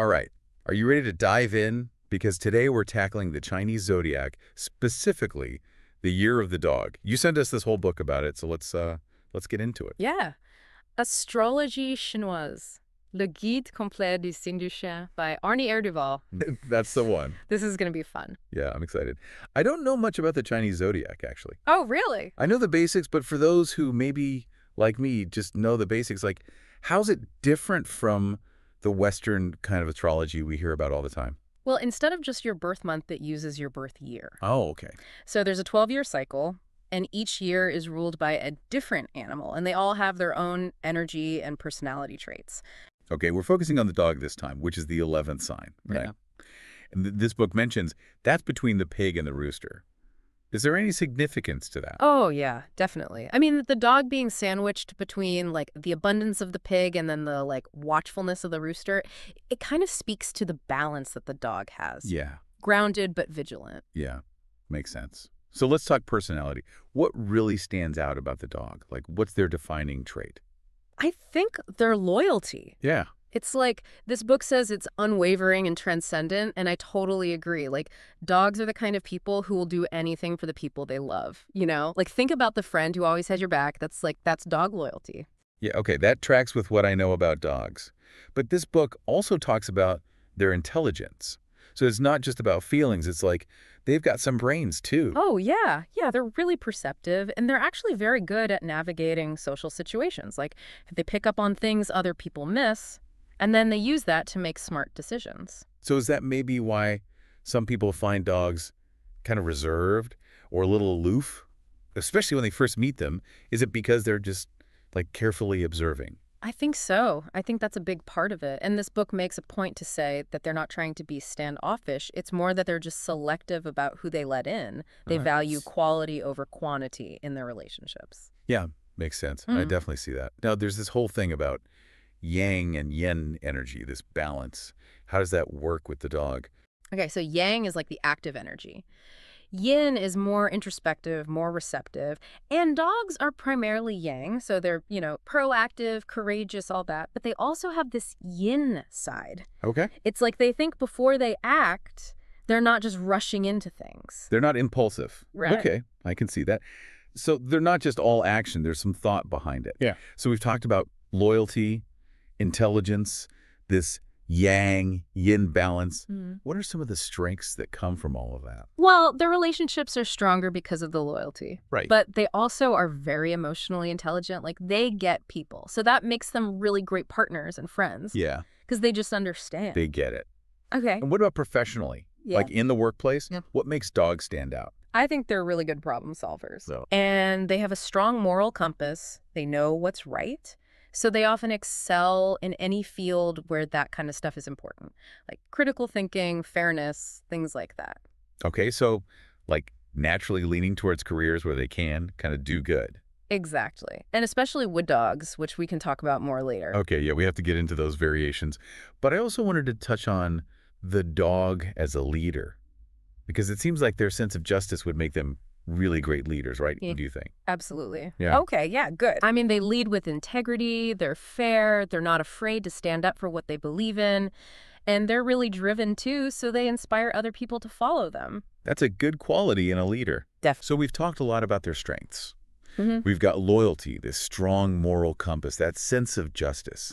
All right. Are you ready to dive in? Because today we're tackling the Chinese zodiac, specifically the year of the dog. You sent us this whole book about it, so let's get into it. Yeah. Astrologie chinoise. Le guide complet du signe du chien by Arnie Duval. That's the one. This is going to be fun. Yeah, I'm excited. I don't know much about the Chinese zodiac, actually. Oh, really? I know the basics, but for those who maybe, like me, just know the basics, like, how's it different from the Western kind of astrology we hear about all the time? Well, instead of just your birth month, it uses your birth year. Oh, okay. So there's a 12-year cycle, and each year is ruled by a different animal, and they all have their own energy and personality traits. Okay, we're focusing on the dog this time, which is the 11th sign, right? Yeah. And this book mentions that's between the pig and the rooster. Is there any significance to that? Oh, yeah, definitely. I mean, the dog being sandwiched between, like, the abundance of the pig and then the, like, watchfulness of the rooster, it kind of speaks to the balance that the dog has. Yeah, Grounded but vigilant. yeah, makes sense. So let's talk personality. What really stands out about the dog? Like, what's their defining trait? I think their loyalty. Yeah, It's like, this book says it's unwavering and transcendent, and I totally agree. Like, dogs are the kind of people who will do anything for the people they love, you know? Like, think about the friend who always has your back. That's dog loyalty. yeah, okay, that tracks with what I know about dogs. But this book also talks about their intelligence. So it's not just about feelings. It's like they've got some brains, too. Oh, yeah. Yeah, they're really perceptive, and they're actually very good at navigating social situations. Like, they pick up on things other people miss, and then they use that to make smart decisions. So is that maybe why some people find dogs kind of reserved or a little aloof, especially when they first meet them? Is it because they're just, like, carefully observing? I think so. I think that's a big part of it. And this book makes a point to say that they're not trying to be standoffish. It's more that they're just selective about who they let in. They Nice. value quality over quantity in their relationships. Yeah, makes sense. I definitely see that. Now, there's this whole thing about yang and yin energy, this balance. How does that work with the dog? Okay, so yang is like the active energy. Yin is more introspective, more receptive, and dogs are primarily yang, so they're, proactive, courageous, all that, but they also have this yin side. Okay. It's like they think before they act, they're not just rushing into things. They're not impulsive. Right. Okay, I can see that. So they're not just all action. There's some thought behind it. Yeah. So we've talked about loyalty, intelligence, this yang-yin balance. What are some of the strengths that come from all of that? Well, their relationships are stronger because of the loyalty. Right. But they also are very emotionally intelligent. Like, they get people. So that makes them really great partners and friends. Yeah, Because they just understand. they get it. Okay. And what about professionally? Yeah. Like in the workplace? Yep. What makes dogs stand out? I think they're really good problem solvers. So- And they have a strong moral compass. They know what's right. So they often excel in any field where that kind of stuff is important, like critical thinking, fairness, things like that. Okay, so like naturally leaning towards careers where they can kind of do good. Exactly. And especially wood dogs, which we can talk about more later. Okay, yeah, we have to get into those variations. But I also wanted to touch on the dog as a leader, because it seems like their sense of justice would make them really great leaders, right? Yeah. What do you think? Absolutely. Yeah. Okay, yeah, good. I mean, they lead with integrity, they're fair, they're not afraid to stand up for what they believe in, and they're really driven too, so they inspire other people to follow them. That's a good quality in a leader. Definitely. So we've talked a lot about their strengths. Mhm. We've got loyalty, this strong moral compass, that sense of justice.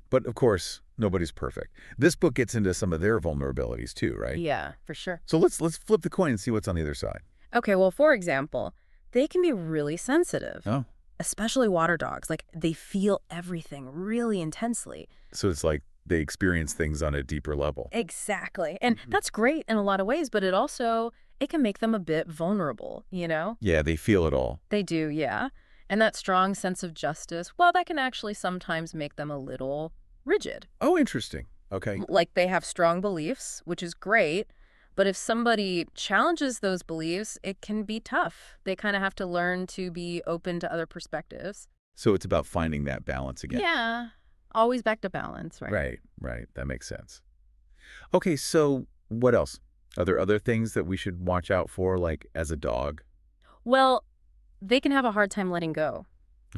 But of course, nobody's perfect. This book gets into some of their vulnerabilities too, right? Yeah, for sure. So let's flip the coin and see what's on the other side. Okay, well, for example, they can be really sensitive, Oh, especially water dogs. Like, they feel everything really intensely. so it's like they experience things on a deeper level. Exactly. And that's great in a lot of ways, but it can make them a bit vulnerable, you know? Yeah, they feel it all. They do, yeah. And that strong sense of justice, well, that can actually sometimes make them a little rigid. Oh, interesting. Okay. Like, they have strong beliefs, which is great, but if somebody challenges those beliefs, it can be tough. They kind of have to learn to be open to other perspectives. So it's about finding that balance again. Yeah. Always back to balance, right? Right. That makes sense. Okay, so what else? Are there other things that we should watch out for, like as a dog? Well, they can have a hard time letting go.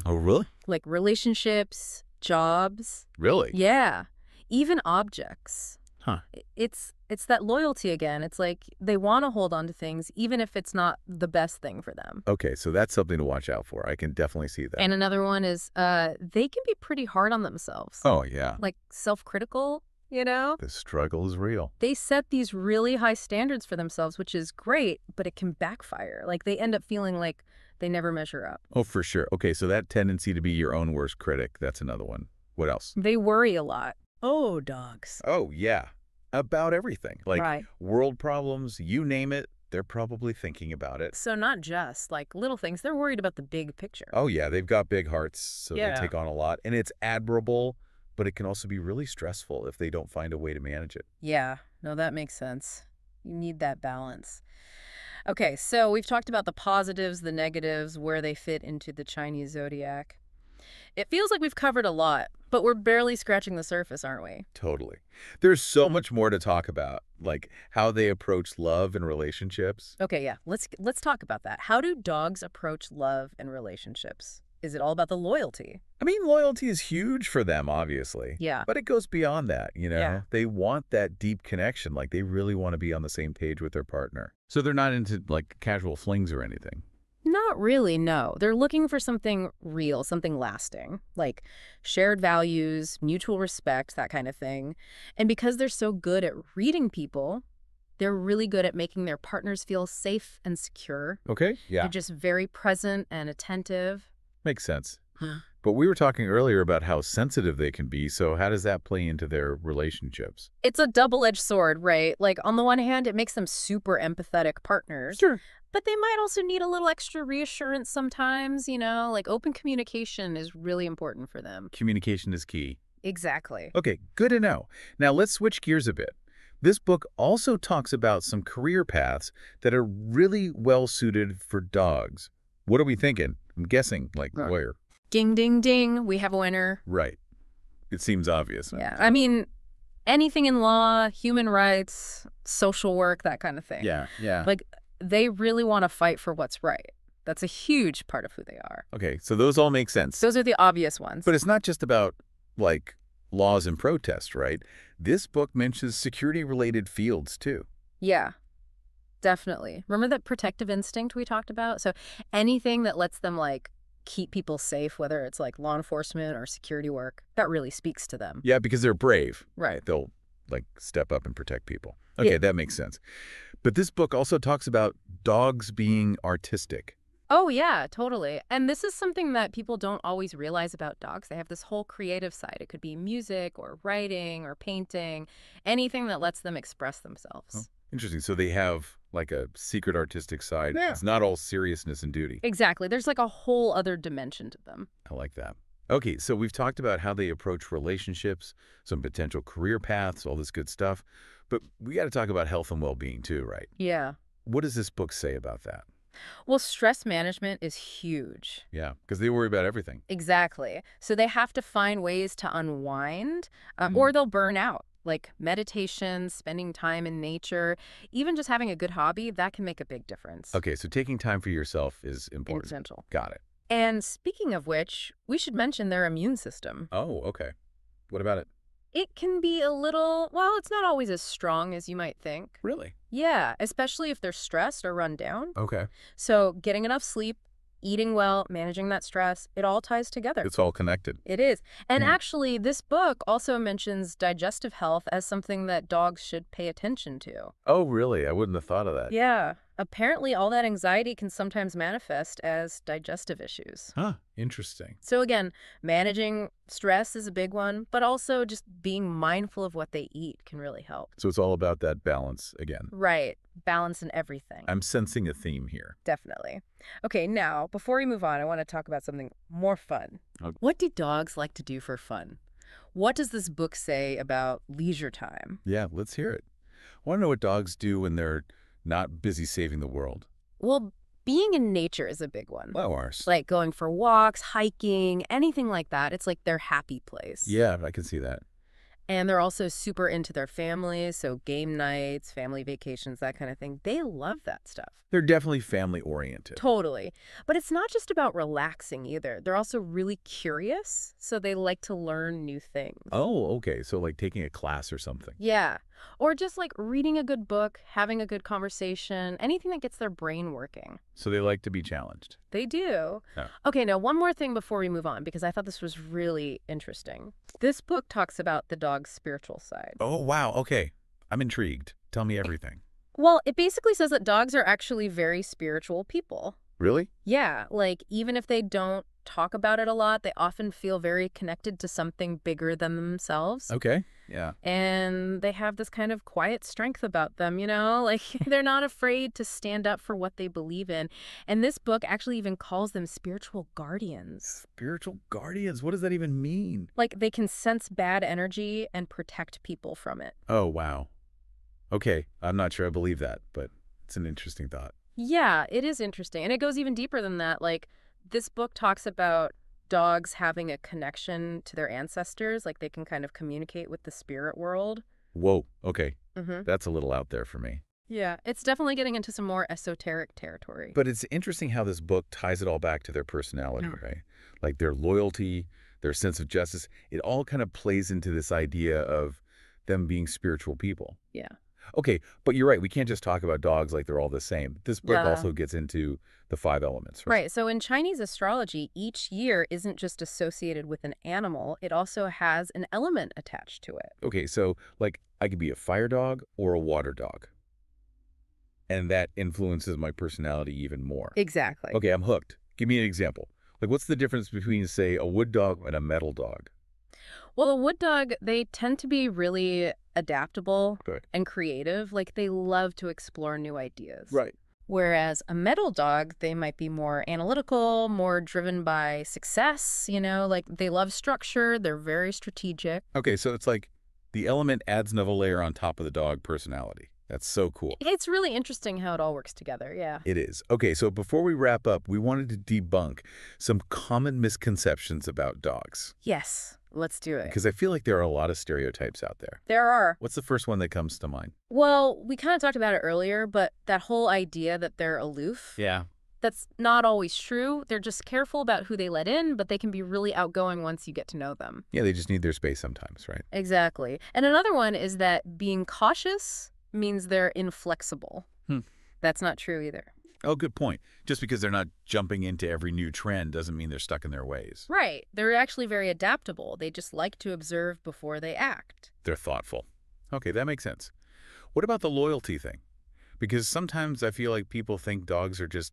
Oh, really? Like relationships, jobs. Really? Yeah. even objects. Huh. It's that loyalty again. It's like they want to hold on to things even if it's not the best thing for them. Okay, so that's something to watch out for. I can definitely see that. And another one is they can be pretty hard on themselves. Oh, yeah. Like self-critical, you know? The struggle is real. They set these really high standards for themselves, which is great, but it can backfire. Like they end up feeling like they never measure up. Oh, for sure. Okay, so that tendency to be your own worst critic, that's another one. What else? They worry a lot. Oh, dogs. Oh, yeah. About everything. Like Right. world problems, you name it, they're probably thinking about it. So not just like little things, they're worried about the big picture. Oh, yeah, they've got big hearts, so Yeah. they take on a lot. And it's admirable, but it can also be really stressful if they don't find a way to manage it. Yeah, no, that makes sense. You need that balance. Okay, so we've talked about the positives, the negatives, where they fit into the Chinese zodiac. It feels like we've covered a lot, but we're barely scratching the surface, aren't we? Totally. There's so much more to talk about, like how they approach love and relationships. Okay, yeah, let's talk about that. How do dogs approach love and relationships? Is it all about the loyalty? I mean, loyalty is huge for them, obviously. Yeah. But it goes beyond that, you know? Yeah. They want that deep connection. Like, they really want to be on the same page with their partner. So they're not into, like, casual flings or anything. Not really, no. They're looking for something real, something lasting, like shared values, mutual respect, that kind of thing. And because they're so good at reading people, they're really good at making their partners feel safe and secure. Okay? Yeah. They're just very present and attentive. Makes sense. Huh. But we were talking earlier about how sensitive they can be, so how does that play into their relationships? It's a double-edged sword, right? Like, on the one hand, it makes them super empathetic partners. Sure. But they might also need a little extra reassurance sometimes, you know? Like, open communication is really important for them. Communication is key. Exactly. Okay, good to know. Now let's switch gears a bit. This book also talks about some career paths that are really well suited for dogs. What are we thinking? I'm guessing, like, Right. lawyer. Ding, ding, ding. We have a winner. Right. It seems obvious. Yeah. I mean, anything in law, human rights, social work, that kind of thing. Yeah, yeah. Like, they really want to fight for what's right. That's a huge part of who they are. Okay, so those all make sense. Those are the obvious ones. But it's not just about, like, laws and protest, right? This book mentions security-related fields, too. Yeah, definitely. Remember that protective instinct we talked about? So anything that lets them, like, keep people safe, whether it's, like, law enforcement or security work, that really speaks to them. Yeah, because they're brave. Right. They'll, like, step up and protect people. Okay, Yeah. that makes sense. But this book also talks about dogs being artistic. Oh, yeah, totally. And this is something that people don't always realize about dogs. They have this whole creative side. It could be music or writing or painting, anything that lets them express themselves. Oh, interesting. So they have, like, a secret artistic side. Yeah. It's not all seriousness and duty. Exactly. There's like a whole other dimension to them. I like that. Okay, so we've talked about how they approach relationships, some potential career paths, all this good stuff. But we got to talk about health and well-being too, right? Yeah. What does this book say about that? Well, stress management is huge. Yeah, because they worry about everything. Exactly. So they have to find ways to unwind or they'll burn out. Like meditation, spending time in nature, even just having a good hobby, that can make a big difference. Okay, so taking time for yourself is important. Essential. Got it. And speaking of which, we should mention their immune system. Oh, okay. What about it? It can be a little, well, it's not always as strong as you might think. Really? Yeah, especially if they're stressed or run down. Okay. So getting enough sleep, eating well, managing that stress, it all ties together. It's all connected. It is. And Hmm. actually, this book also mentions digestive health as something that dogs should pay attention to. Oh, really? I wouldn't have thought of that. Yeah. Apparently, all that anxiety can sometimes manifest as digestive issues. Huh. Interesting. So again, managing stress is a big one, but also just being mindful of what they eat can really help. So it's all about that balance again. Right. Balance in everything. I'm sensing a theme here. Definitely. Okay, now, before we move on, I want to talk about something more fun. Okay. What do dogs like to do for fun? What does this book say about leisure time? Yeah, let's hear it. I want to know what dogs do when they're not busy saving the world. Well, being in nature is a big one. Flowers. Like going for walks, hiking, anything like that. It's like their happy place. Yeah, I can see that. And they're also super into their families, so game nights, family vacations, that kind of thing. They love that stuff. They're definitely family-oriented. Totally. But it's not just about relaxing either. They're also really curious, so they like to learn new things. Oh, okay. So like taking a class or something. Yeah. Or just like reading a good book, having a good conversation, anything that gets their brain working. So they like to be challenged. They do. Oh. Okay, now one more thing before we move on, because I thought this was really interesting. This book talks about the dog's spiritual side. Oh, wow. Okay. I'm intrigued. Tell me everything. Well, it basically says that dogs are actually very spiritual people. Really? Yeah, like even if they don't talk about it a lot, they often feel very connected to something bigger than themselves. Okay. Yeah. And they have this kind of quiet strength about them, you know? Like they're not afraid to stand up for what they believe in. And this book actually even calls them spiritual guardians. Spiritual guardians. What does that even mean? Like they can sense bad energy and protect people from it. Oh, wow. Okay. I'm not sure I believe that, but it's an interesting thought. Yeah, it is interesting. And it goes even deeper than that. Like this book talks about dogs having a connection to their ancestors, like they can kind of communicate with the spirit world. Whoa. Okay. Mm-hmm. That's a little out there for me. Yeah, it's definitely getting into some more esoteric territory. But it's interesting how this book ties it all back to their personality, right? Like their loyalty, their sense of justice. It all kind of plays into this idea of them being spiritual people. Yeah. Okay, but you're right. We can't just talk about dogs like they're all the same. This book Yeah. also gets into the 5 elements. Right. So in Chinese astrology, each year isn't just associated with an animal, it also has an element attached to it. Okay, so like I could be a fire dog or a water dog. And that influences my personality even more. Exactly. Okay, I'm hooked. Give me an example. Like what's the difference between, say, a wood dog and a metal dog? Well, a wood dog, they tend to be really adaptable Good. and creative. Like they love to explore new ideas. Right. Whereas a metal dog, they might be more analytical, more driven by success, you know, like they love structure, they're very strategic. Okay, so it's like the element adds another layer on top of the dog personality. That's so cool. It's really interesting how it all works together, yeah. It is. Okay, so before we wrap up, we wanted to debunk some common misconceptions about dogs. Yes, let's do it. Because I feel like there are a lot of stereotypes out there. There are. What's the first one that comes to mind? Well, we kind of talked about it earlier, but that whole idea that they're aloof, Yeah. that's not always true. They're just careful about who they let in, but they can be really outgoing once you get to know them. Yeah, they just need their space sometimes, right? Exactly. And another one is that being cautious means they're inflexible. That's not true either. Oh, good point. Just because they're not jumping into every new trend doesn't mean they're stuck in their ways. Right. They're actually very adaptable. They just like to observe before they act. They're thoughtful. Okay, that makes sense. What about the loyalty thing? Because sometimes I feel like people think dogs are just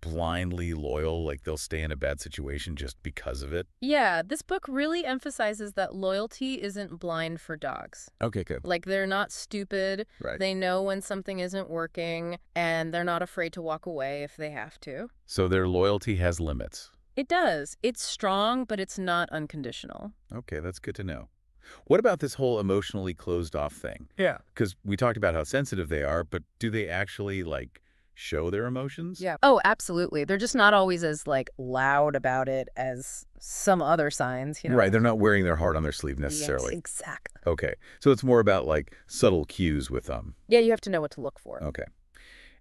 blindly loyal, like they'll stay in a bad situation just because of it. Yeah, this book really emphasizes that loyalty isn't blind for dogs. Okay, good. Like, they're not stupid. Right. They know when something isn't working, and they're not afraid to walk away if they have to. So their loyalty has limits. It does. It's strong, but it's not unconditional. Okay, that's good to know. What about this whole emotionally closed off thing? Yeah. Because we talked about how sensitive they are, but do they actually, like, show their emotions? Yeah. Oh, absolutely. They're just not always as, like, loud about it as some other signs, you know? Right, they're not wearing their heart on their sleeve necessarily. Yes, exactly. Okay, so it's more about, like, subtle cues with them. Yeah, you have to know what to look for. Okay.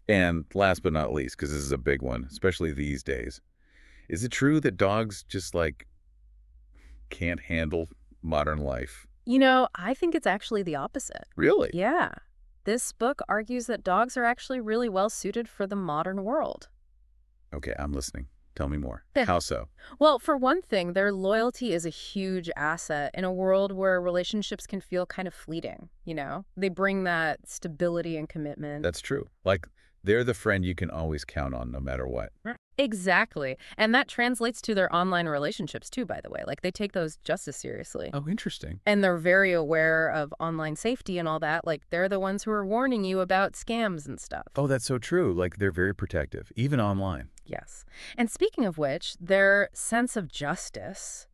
And last but not least, because this is a big one, especially these days, is it true that dogs just, like, can't handle modern life? You know, I think it's actually the opposite. Really? Yeah. This book argues that dogs are actually really well suited for the modern world. Okay, I'm listening. Tell me more. Yeah. How so? Well, for one thing, their loyalty is a huge asset in a world where relationships can feel kind of fleeting, you know? They bring that stability and commitment. That's true. Like, they're the friend you can always count on no matter what. Exactly. And that translates to their online relationships too, by the way. Like, they take those just as seriously. Oh, interesting. And they're very aware of online safety and all that. Like, they're the ones who are warning you about scams and stuff. Oh, that's so true. Like, they're very protective, even online. Yes. And speaking of which, their sense of justice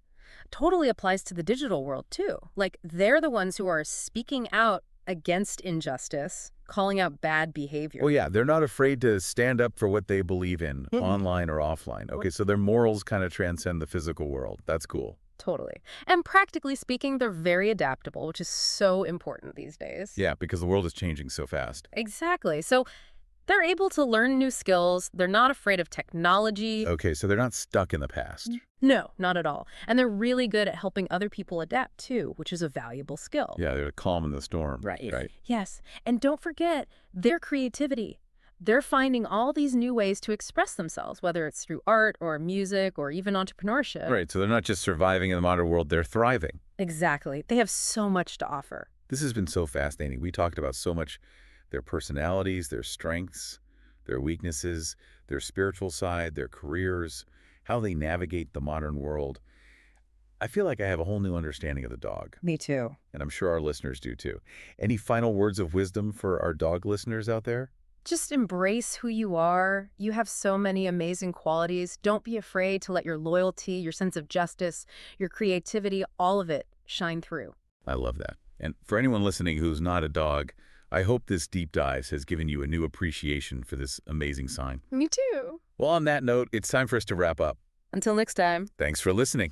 totally applies to the digital world too. Like, they're the ones who are speaking out against injustice, calling out bad behavior. Well, yeah, they're not afraid to stand up for what they believe in, online or offline. Okay, so their morals kind of transcend the physical world. That's cool. Totally. And practically speaking, they're very adaptable, which is so important these days. Yeah, because the world is changing so fast. Exactly. So they're able to learn new skills. They're not afraid of technology. Okay, so they're not stuck in the past. No, not at all. And they're really good at helping other people adapt, too, which is a valuable skill. Yeah, they're calm in the storm. Right. Yes. And don't forget their creativity. They're finding all these new ways to express themselves, whether it's through art or music or even entrepreneurship. Right, so they're not just surviving in the modern world, they're thriving. Exactly. They have so much to offer. This has been so fascinating. We talked about so much their personalities, their strengths, their weaknesses, their spiritual side, their careers, how they navigate the modern world. I feel like I have a whole new understanding of the dog, Me too. and I'm sure our listeners do too. Any final words of wisdom for our dog listeners out there? Just embrace who you are. You have so many amazing qualities. Don't be afraid to let your loyalty, your sense of justice, your creativity, all of it shine through. I love that. And for anyone listening who's not a dog, I hope this deep dive has given you a new appreciation for this amazing sign. Me too. Well, on that note, it's time for us to wrap up. Until next time. Thanks for listening.